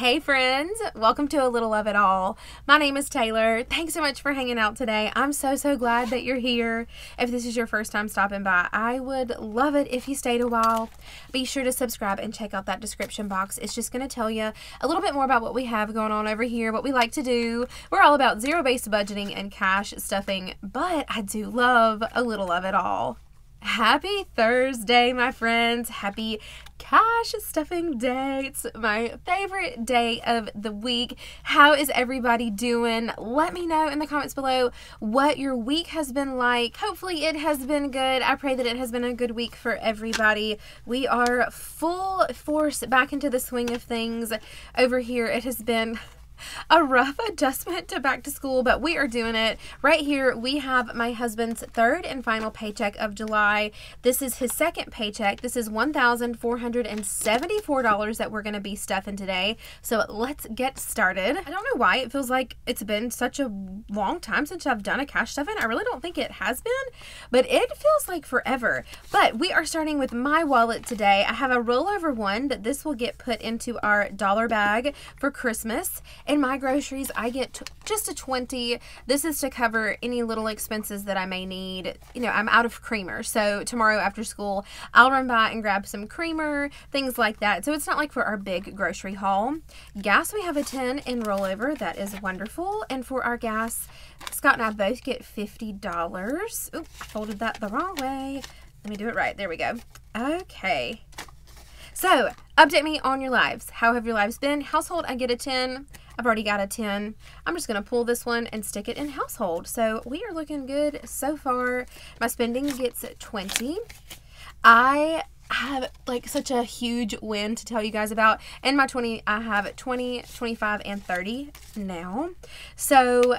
Hey friends, welcome to A Little of It All. My name is Taylor. Thanks so much for hanging out today. I'm so glad that you're here. If this is your first time stopping by, I would love it if you stayed a while. Be sure to subscribe and check out that description box. It's just going to tell you a little bit more about what we have going on over here, what we like to do. We're all about zero-based budgeting and cash stuffing, but I do love a little of it all. Happy Thursday, my friends. Happy cash stuffing day. It's my favorite day of the week. How is everybody doing? Let me know in the comments below what your week has been like. Hopefully it has been good. I pray that it has been a good week for everybody. We are full force back into the swing of things over here. It has been a rough adjustment to back to school, but we are doing it. Right here we have my husband's third and final paycheck of July. This is his second paycheck. This is $1,474 that we're going to be stuffing today. So let's get started. I don't know why it feels like it's been such a long time since I've done a cash stuffing. I really don't think it has been, but it feels like forever. But we are starting with my wallet today. I have a rollover one that this will get put into our dollar bag for Christmas. In my groceries, I get just a 20. This is to cover any little expenses that I may need. You know, I'm out of creamer, so tomorrow after school, I'll run by and grab some creamer, things like that. So it's not like for our big grocery haul. Gas, we have a 10 in rollover. That is wonderful. And for our gas, Scott and I both get $50. Oop, I folded that the wrong way. Let me do it right. There we go. Okay. So, update me on your lives. How have your lives been? Household, I get a 10. I've already got a 10. I'm just going to pull this one and stick it in household. So, we are looking good so far. My spending gets 20. I have like such a huge win to tell you guys about. In my 20, I have 20, 25, and 30 now. So,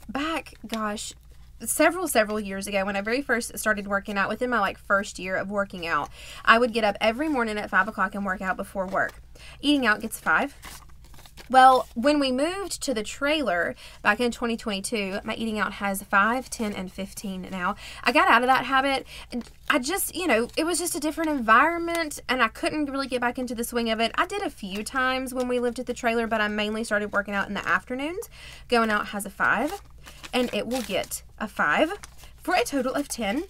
back, gosh, several years ago when I very first started working out, within my first year of working out, I would get up every morning at 5 o'clock and work out before work. Eating out gets 5. Well, when we moved to the trailer back in 2022, my eating out has 5, 10, and 15 now. I got out of that habit. I just, it was just a different environment, and I couldn't really get back into the swing of it. I did a few times when we lived at the trailer, but I mainly started working out in the afternoons. Going out has a 5, and it will get a 5 for a total of 10.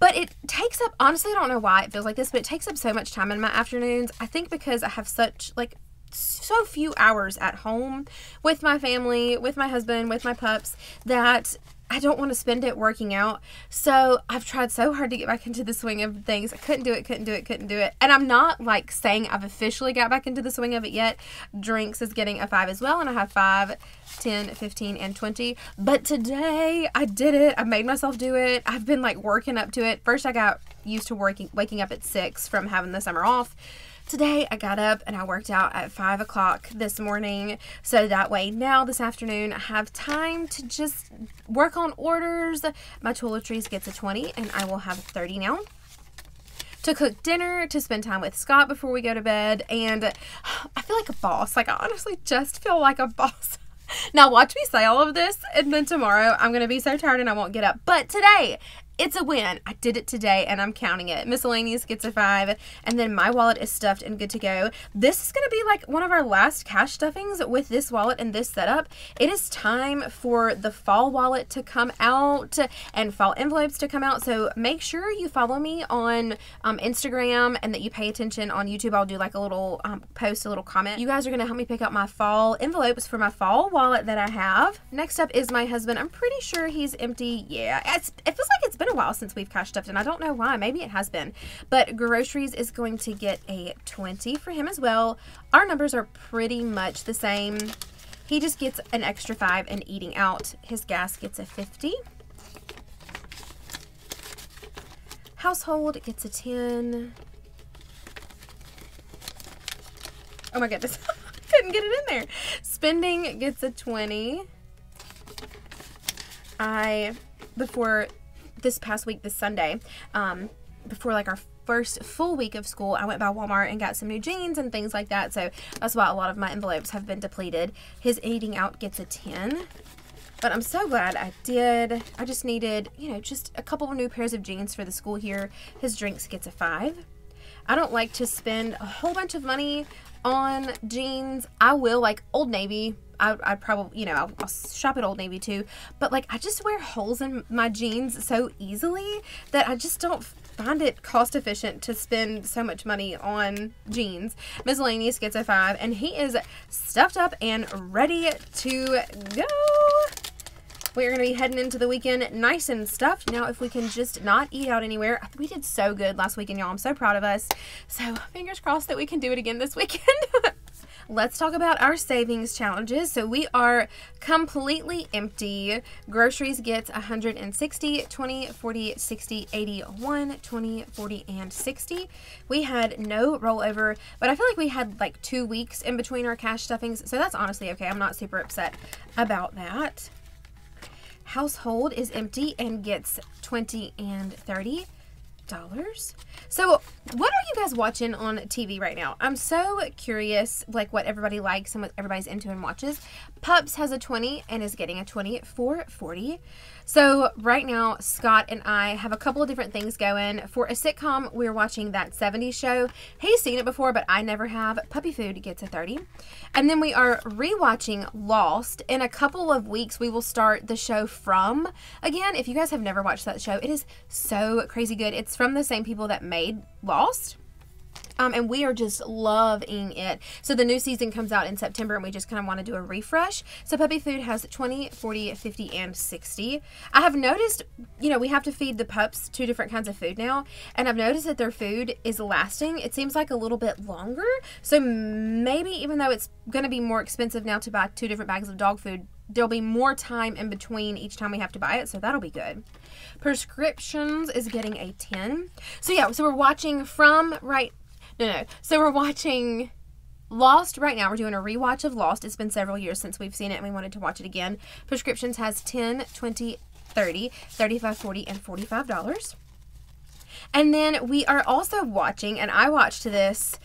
But it takes up, honestly, I don't know why it feels like this, but it takes up so much time in my afternoons. I think because I have such, so few hours at home with my family, with my husband, with my pups, that I don't want to spend it working out. So I've tried so hard to get back into the swing of things. I couldn't do it. And I'm not saying I've officially got back into the swing of it yet. Drinks is getting a 5 as well, and I have 5, 10, 15, and 20. But today I did it. I made myself do it. I've been working up to it. First I got used to waking up at 6 from having the summer off. Today, I got up and I worked out at 5 o'clock this morning, so that way now this afternoon I have time to just work on orders. My toiletries gets a 20, and I will have 30 now. To cook dinner, to spend time with Scott before we go to bed, and I feel like a boss. I honestly just feel like a boss. Now watch me say all of this, and then tomorrow I'm going to be so tired and I won't get up. But today, it's a win. I did it today, and I'm counting it. Miscellaneous gets a 5, and then my wallet is stuffed and good to go. This is going to be one of our last cash stuffings with this wallet and this setup. It is time for the fall wallet to come out and fall envelopes to come out, so make sure you follow me on Instagram and that you pay attention on YouTube. I'll do a little post, a little comment. You guys are going to help me pick out my fall envelopes for my fall wallet that I have. Next up is my husband. I'm pretty sure he's empty. Yeah, it feels like it's been a while since we've cash stuffed, and I don't know why. Maybe it has been, but groceries is going to get a 20 for him as well. Our numbers are pretty much the same. He just gets an extra 5 in eating out. His gas gets a 50. Household gets a 10. Oh my goodness. Couldn't get it in there. Spending gets a 20. Before this past week, this Sunday, before our first full week of school, I went by Walmart and got some new jeans and things like that. So that's why a lot of my envelopes have been depleted. His eating out gets a 10. But I'm so glad I did. I just needed, just a couple of new pairs of jeans for the school here. His drinks gets a 5. I don't like to spend a whole bunch of money on jeans. I will, like Old Navy. I'd probably, you know, I'll shop at Old Navy too. But like, I just wear holes in my jeans so easily that I just don't find it cost efficient to spend so much money on jeans. Miscellaneous gets a 5, and he is stuffed up and ready to go. We're going to be heading into the weekend nice and stuffed. Now, if we can just not eat out anywhere. We did so good last weekend, y'all. I'm so proud of us. So, fingers crossed that we can do it again this weekend. Let's talk about our savings challenges. So we are completely empty. Groceries gets 160, 20, 40, 60, 80, 1, 20, 40, and 60. We had no rollover, but I feel like we had like 2 weeks in between our cash stuffings. So that's honestly okay. I'm not super upset about that. Household is empty and gets 20 and 30. So what are you guys watching on TV right now? I'm so curious, like what everybody likes and what everybody's into and watches. Pups has a 20 and is getting a 20 for 40. So right now, Scott and I have a couple of different things going. For a sitcom, we're watching That 70s Show. He's seen it before, but I never have. Puppy Food gets a 30. And then we are rewatching Lost. In a couple of weeks, we will start the show From again. If you guys have never watched that show, it is so crazy good. It's from the same people that made Lost. And we are just loving it. So the new season comes out in September, and we just kind of want to do a refresh. So Puppy Food has 20, 40, 50, and 60. I have noticed, you know, we have to feed the pups 2 different kinds of food now, and I've noticed that their food is lasting. It seems like a little bit longer. So maybe even though it's going to be more expensive now to buy 2 different bags of dog food, there'll be more time in between each time we have to buy it, so that'll be good. Prescriptions is getting a 10. So yeah, so we're watching From So we're watching Lost right now. We're doing a rewatch of Lost. It's been several years since we've seen it, and we wanted to watch it again. Prescriptions has 10, 20, 30, 35, 40, and $45. And then we are also watching, and I watched this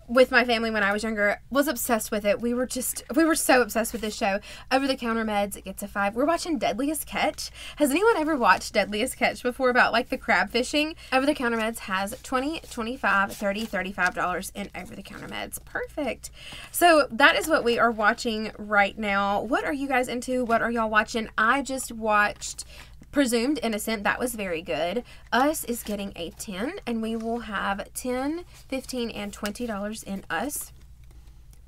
with my family when I was younger, was obsessed with it. We were so obsessed with this show. Over the Counter Meds, it gets a 5. We're watching Deadliest Catch. Has anyone ever watched Deadliest Catch before about like the crab fishing? Over the Counter Meds has 20, 25, 30, $35 in Over the Counter Meds. Perfect. So that is what we are watching right now. What are you guys into? What are y'all watching? I just watched Presumed Innocent. That was very good. Us is getting a 10, and we will have 10, 15, and $20 in Us.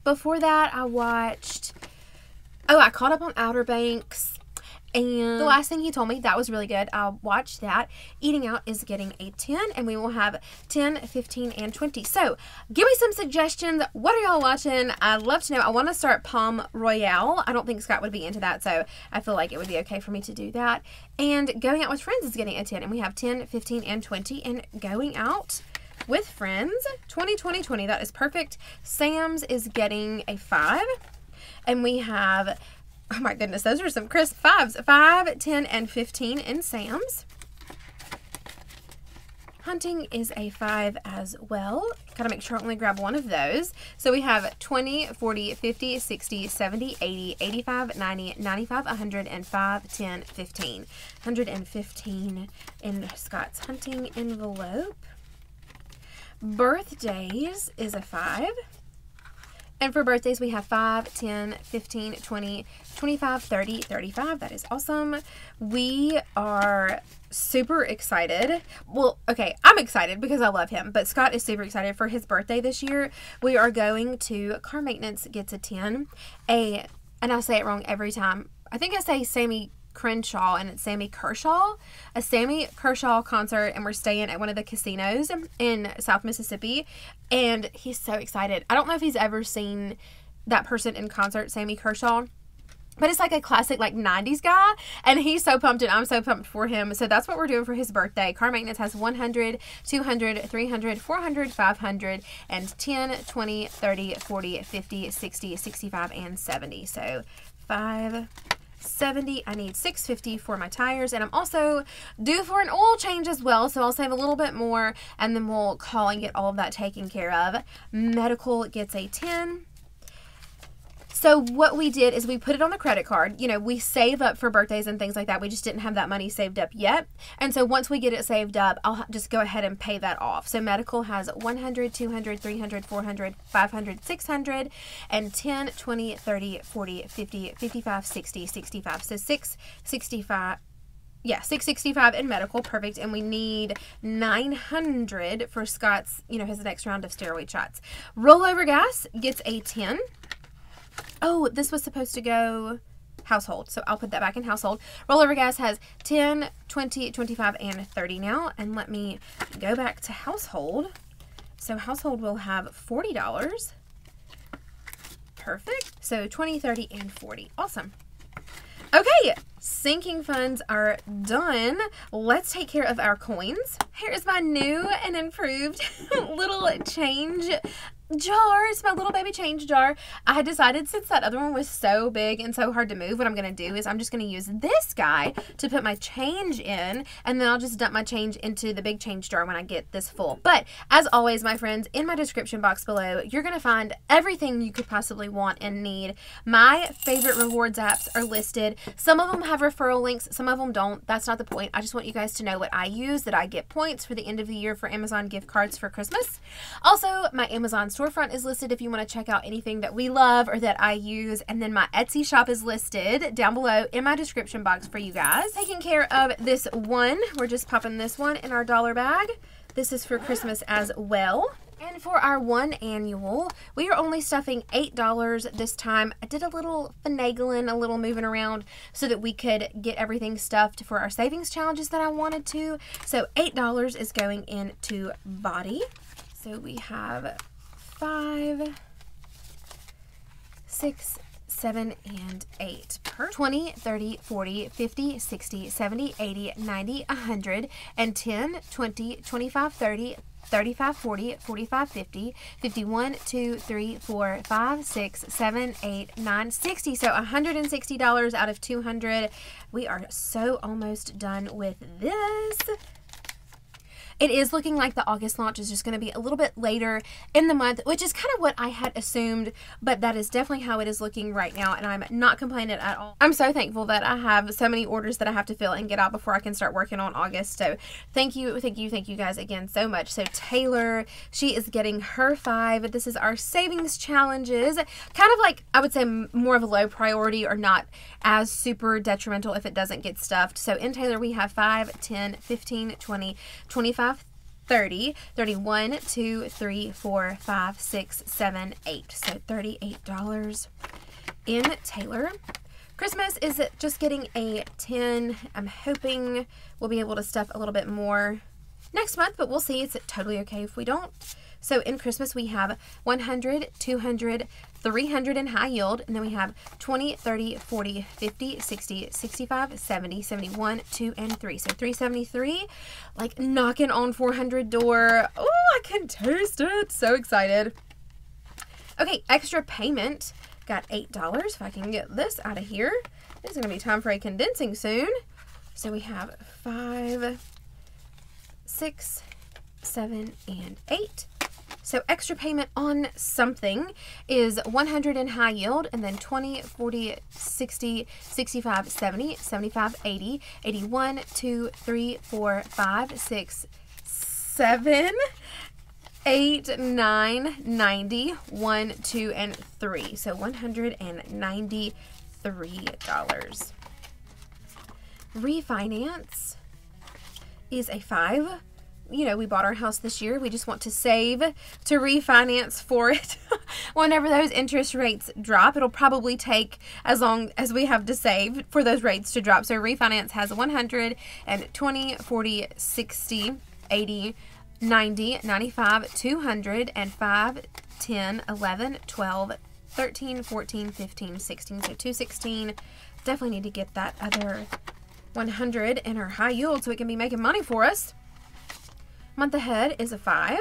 Before that, I caught up on Outer Banks, and The Last Thing He Told Me, that was really good. I'll watch that. Eating Out is getting a 10, and we will have 10, 15, and 20. So, give me some suggestions. What are y'all watching? I'd love to know. I want to start Palm Royale. I don't think Scott would be into that, so I feel like it would be okay for me to do that. And Going Out with Friends is getting a 10, and we have 10, 15, and 20. And Going Out with Friends, 20, 20, 20. That is perfect. Sam's is getting a 5, and we have... Oh my goodness, those are some crisp 5s. 5, 10, and 15 in Sam's. Hunting is a 5 as well. Gotta make sure I only grab one of those. So we have 20, 40, 50, 60, 70, 80, 85, 90, 95, 100, and 5, 10, 15. 115 in Scott's hunting envelope. Birthdays is a 5. And for birthdays, we have 5, 10, 15, 20, 25, 30, 35. That is awesome. We are super excited. Well, okay, I'm excited because I love him, but Scott is super excited for his birthday this year. We are going to Car Maintenance Gets a 10. And I say it wrong every time. I think I say Sammy Crenshaw, and it's Sammy Kershaw. A Sammy Kershaw concert, and we're staying at one of the casinos in South Mississippi, and he's so excited. I don't know if he's ever seen that person in concert, Sammy Kershaw, but it's like a classic like 90s guy, and he's so pumped, and I'm so pumped for him. So that's what we're doing for his birthday. Car Maintenance has 100, 200, 300, 400, 500, and 10, 20, 30, 40, 50, 60, 65, and 70. So 5, 70. I need $6.50 for my tires, and I'm also due for an oil change as well, so I'll save a little bit more, and then we'll call and get all of that taken care of. Medical gets a 10. So what we did is we put it on the credit card. You know, we save up for birthdays and things like that. We just didn't have that money saved up yet. And so once we get it saved up, I'll just go ahead and pay that off. So medical has 100, 200, 300, 400, 500, 600, and 10, 20, 30, 40, 50, 55, 60, 65. So 665. Yeah, 665 in medical, perfect. And we need 900 for Scott's, you know, his next round of steroid shots. Rollover gas gets a 10. Oh, this was supposed to go household, so I'll put that back in household. Rollover gas has 10, 20, 25, and 30 now. And let me go back to household. So household will have $40. Perfect. So 20, 30, and 40. Awesome. Okay, sinking funds are done. Let's take care of our coins. Here is my new and improved little change jar. It's my little baby change jar. I had decided, since that other one was so big and so hard to move, what I'm going to do is I'm just going to use this guy to put my change in, and then I'll just dump my change into the big change jar when I get this full. But as always, my friends, in my description box below, you're going to find everything you could possibly want and need. My favorite rewards apps are listed. Some of them have referral links, some of them don't. That's not the point. I just want you guys to know what I use, that I get points for the end of the year for Amazon gift cards for Christmas. Also, my Amazon storefront is listed if you want to check out anything that we love or that I use. And then my Etsy shop is listed down below in my description box for you guys. Taking care of this one, we're just popping this one in our dollar bag. This is for Christmas as well. And for our one annual, we are only stuffing $8 this time. I did a little finagling, a little moving around so that we could get everything stuffed for our savings challenges that I wanted to. So $8 is going into body. So we have 5, 6, 7, and 8 per 20, 30, 40, 50, 60, 70, 80, 90, 100, and 10, 20, 25, 30, 35, 40, 45, 50, 51, 2, 3, 4, 5, 6, 7, 8, 9, 60. So $160 out of 200. We are so almost done with this. It is looking like the August launch is just going to be a little bit later in the month, which is kind of what I had assumed, but that is definitely how it is looking right now, and I'm not complaining at all. I'm so thankful that I have so many orders that I have to fill and get out before I can start working on August. So thank you guys again so much. So Taylor, she is getting her 5. This is our savings challenges. Kind of like, I would say, more of a low priority, or not as super detrimental if it doesn't get stuffed. So in Taylor, we have 5, 10, 15, 20, 25, 30, 31, 2, 3, 4, 5, 6, 7, 8. So $38 in Taylor. Christmas is just getting a 10. I'm hoping we'll be able to stuff a little bit more next month, but we'll see. It's totally okay if we don't. So in Christmas, we have 100, 200, 300 in high yield, and then we have 20, 30, 40, 50, 60, 65, 70, 71, 2, and 3. So 373, like knocking on 400 door. Oh, I can taste it. So excited. Okay, extra payment. Got $8. If I can get this out of here. It's going to be time for a condensing soon. So we have 5, 6, 7, and 8. So extra payment on something is 100 in high yield, and then 20, 40, 60, 65, 70, 75, 80, 81, 2, 3, 4, 5, 6, 7, 8, 9, 90, 1, 2, and 3. So $193. Refinance is a 5. You know, we bought our house this year. We just want to save to refinance for it. Whenever those interest rates drop, it'll probably take as long as we have to save for those rates to drop. So refinance has 100 and 20, 40, 60, 80, 90, 95, 200, and 5, 10, 11, 12, 13, 14, 15, 16. So 216. Definitely need to get that other 100 in our high yield so it can be making money for us. Month ahead is a 5.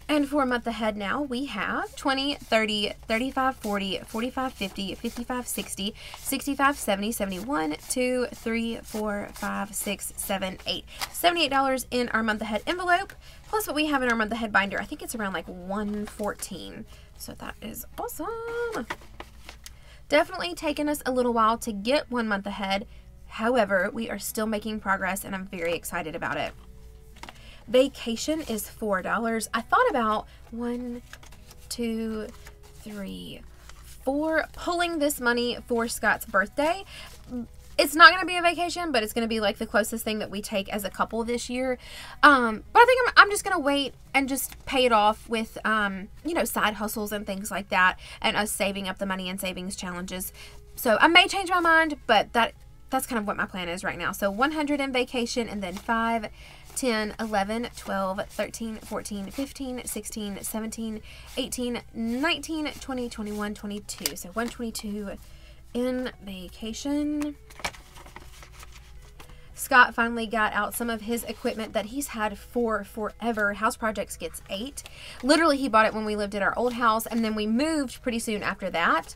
And for a month ahead now, we have 20, 30, 35, 40, 45, 50, 55, 60, 65, 70, 71, 2, 3, 4, 5, 6, 7, 8. $78 in our month ahead envelope, plus what we have in our month ahead binder. I think it's around like 114. So that is awesome. Definitely taken us a little while to get 1 month ahead. However, we are still making progress and I'm very excited about it. Vacation is $4. I thought about 1, 2, 3, 4 pulling this money for Scott's birthday. It's not going to be a vacation, but it's going to be like the closest thing that we take as a couple this year. But I think I'm just going to wait and just pay it off with, you know, side hustles and things like that, and us saving up the money and savings challenges. So I may change my mind, but that's kind of what my plan is right now. So 100 in vacation, and then 5, 10, 11, 12, 13, 14, 15, 16, 17, 18, 19, 20, 21, 22. So 122 in vacation. Scott finally got out some of his equipment that he's had for forever. House Projects gets 8. Literally, he bought it when we lived at our old house, and then we moved pretty soon after that.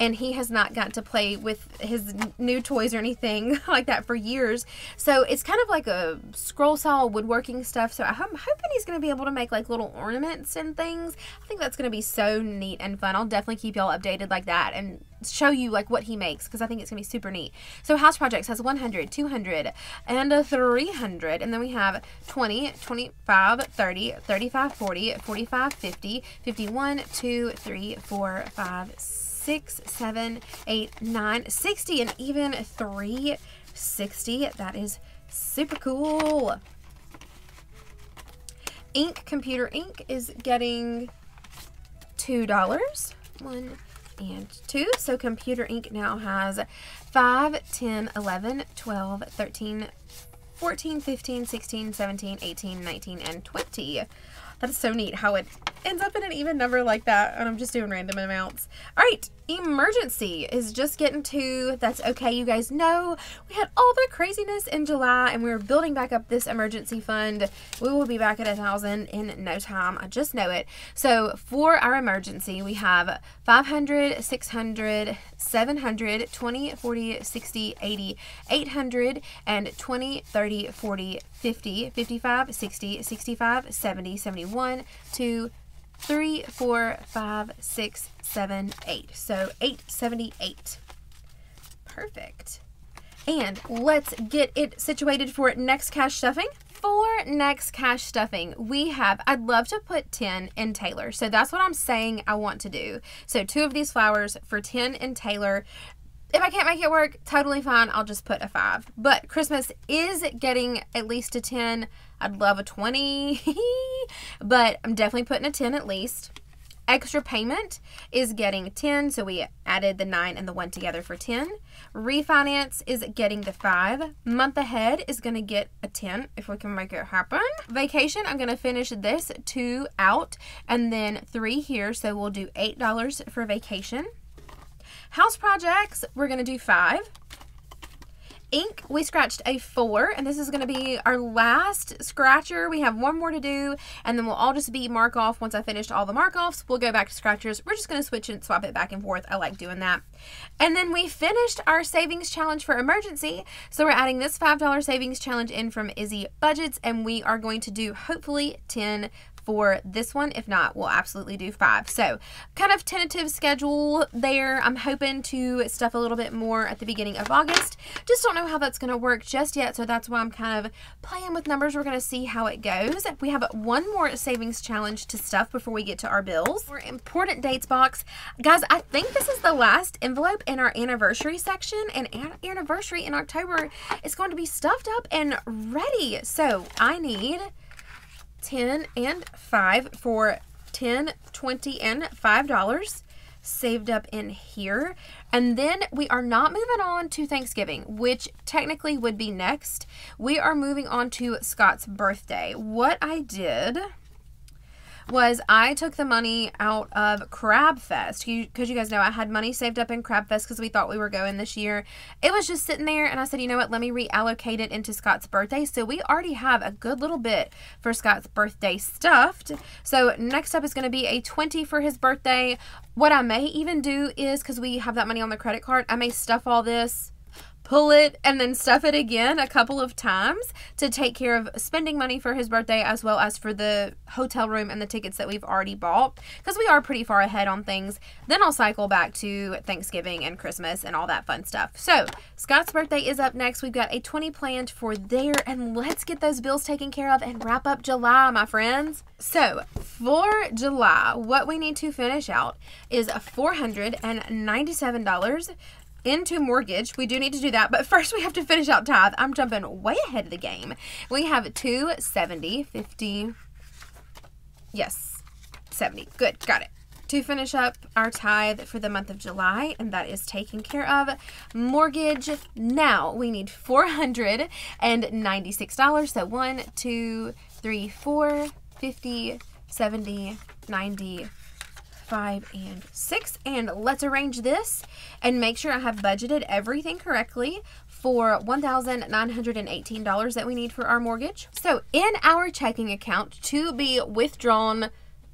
And he has not gotten to play with his new toys or anything like that for years. So it's kind of like a scroll saw woodworking stuff. So I'm hoping he's going to be able to make like little ornaments and things. I think that's going to be so neat and fun. I'll definitely keep y'all updated like that and show you like what he makes, because I think it's going to be super neat. So House Projects has 100, 200, and 300. And then we have 20, 25, 30, 35, 40, 45, 50, 51, 2, 3, 4, 5, 6, 7, 8, 9, 60, and even 360. That is super cool. Computer ink is getting $2. 1 and 2. So computer ink now has 5, 10, 11, 12, 13, 14, 15, 16, 17, 18, 19, and 20. That is so neat how it ends up in an even number like that, and I'm just doing random amounts. All right, emergency is just getting to, that's okay. You guys know we had all the craziness in July, and we're building back up this emergency fund. We will be back at 1,000 in no time. I just know it. So for our emergency, we have 500, 600, 700, 20, 40, 60, 80, 800, and 20, 30, 40, 50, 55, 60, 65, 70, 71, 2, 3, 4, 5, 6, 7, 8. So 878. Perfect. And let's get it situated for next cash stuffing. For next cash stuffing, we have, I'd love to put 10 in Taylor. So that's what I'm saying I want to do. So 2 of these flowers for 10 in Taylor. If I can't make it work, totally fine. I'll just put a 5. But Christmas is getting at least a 10. I'd love a 20. But I'm definitely putting a 10 at least. Extra payment is getting 10. So we added the 9 and the 1 together for 10. Refinance is getting the 5. Month ahead is going to get a 10 if we can make it happen. Vacation, I'm going to finish this 2 out and then 3 here. So we'll do $8 for vacation. House Projects, we're going to do 5. Ink, we scratched a 4, and this is going to be our last scratcher. We have 1 more to do, and then we'll all just be mark off. Once I finished all the mark offs, we'll go back to scratchers. We're just going to switch and swap it back and forth. I like doing that. And then we finished our savings challenge for emergency. So we're adding this $5 savings challenge in from Izzy Budgets, and we are going to do hopefully 10 for this one. If not, we'll absolutely do 5. So kind of tentative schedule there. I'm hoping to stuff a little bit more at the beginning of August. Just don't know how that's going to work just yet. So that's why I'm kind of playing with numbers. We're going to see how it goes. We have 1 more savings challenge to stuff before we get to our bills. For important dates box, guys, I think this is the last envelope in our anniversary section, and anniversary in October is going to be stuffed up and ready. So I need 10 and 5 for 10, 20, and $5 saved up in here. And then we are not moving on to Thanksgiving, which technically would be next. We are moving on to Scott's birthday. What I did was I took the money out of Crab Fest, because you guys know I had money saved up in Crab Fest because we thought we were going this year. It was just sitting there, and I said, you know what, let me reallocate it into Scott's birthday. So we already have a good little bit for Scott's birthday stuffed. So next up is going to be a 20 for his birthday. What I may even do is, because we have that money on the credit card, I may stuff all this, pull it, and then stuff it again a couple of times to take care of spending money for his birthday, as well as for the hotel room and the tickets that we've already bought, because we are pretty far ahead on things. Then I'll cycle back to Thanksgiving and Christmas and all that fun stuff. So Scott's birthday is up next. We've got a 20 planned for there, and let's get those bills taken care of and wrap up July, my friends. So for July, what we need to finish out is $497 into mortgage. We do need to do that, but first we have to finish out tithe. I'm jumping way ahead of the game. We have $270, 50, yes, 70. Good, got it. To finish up our tithe for the month of July, and that is taken care of. Mortgage, now we need $496. So 1, 2, 3, 4, 50, 70, 90, 5, and 6. And let's arrange this and make sure I have budgeted everything correctly for $1,918 that we need for our mortgage. So in our checking account, to be withdrawn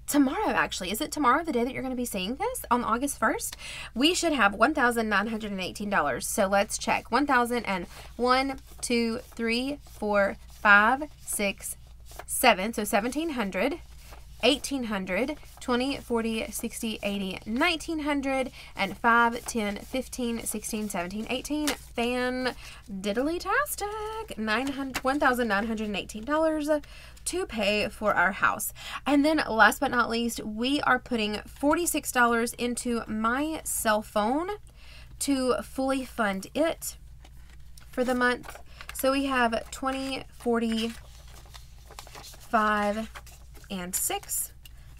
tomorrow, actually, is it tomorrow, the day that you're going to be seeing this, on August 1st? We should have $1,918. So let's check. 1,000 and 1, 2, 3, 4, 5, 6, 7. So 1,700. 1,800, 20, 40, 60, 80, 1,900, and 5, 10, 15, 16, 17, 18. Fan diddly-tastic. $1,918 to pay for our house. And then last but not least, we are putting $46 into my cell phone to fully fund it for the month. So we have 20, 40, 5, and 6,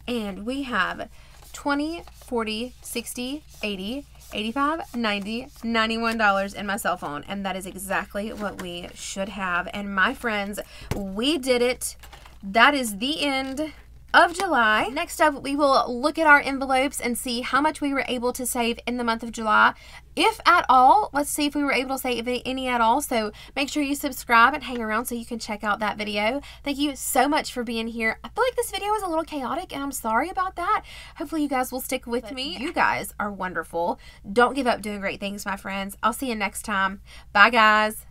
and we have 20, 40, 60, 80, 85, 90, $91 in my cell phone, and that is exactly what we should have. And my friends, we did it. That is the end of July. Next up, we will look at our envelopes and see how much we were able to save in the month of July, if at all. Let's see if we were able to save any at all. So make sure you subscribe and hang around so you can check out that video. Thank you so much for being here. I feel like this video was a little chaotic, and I'm sorry about that. Hopefully you guys will stick with me. You guys are wonderful. Don't give up doing great things, my friends. I'll see you next time. Bye, guys.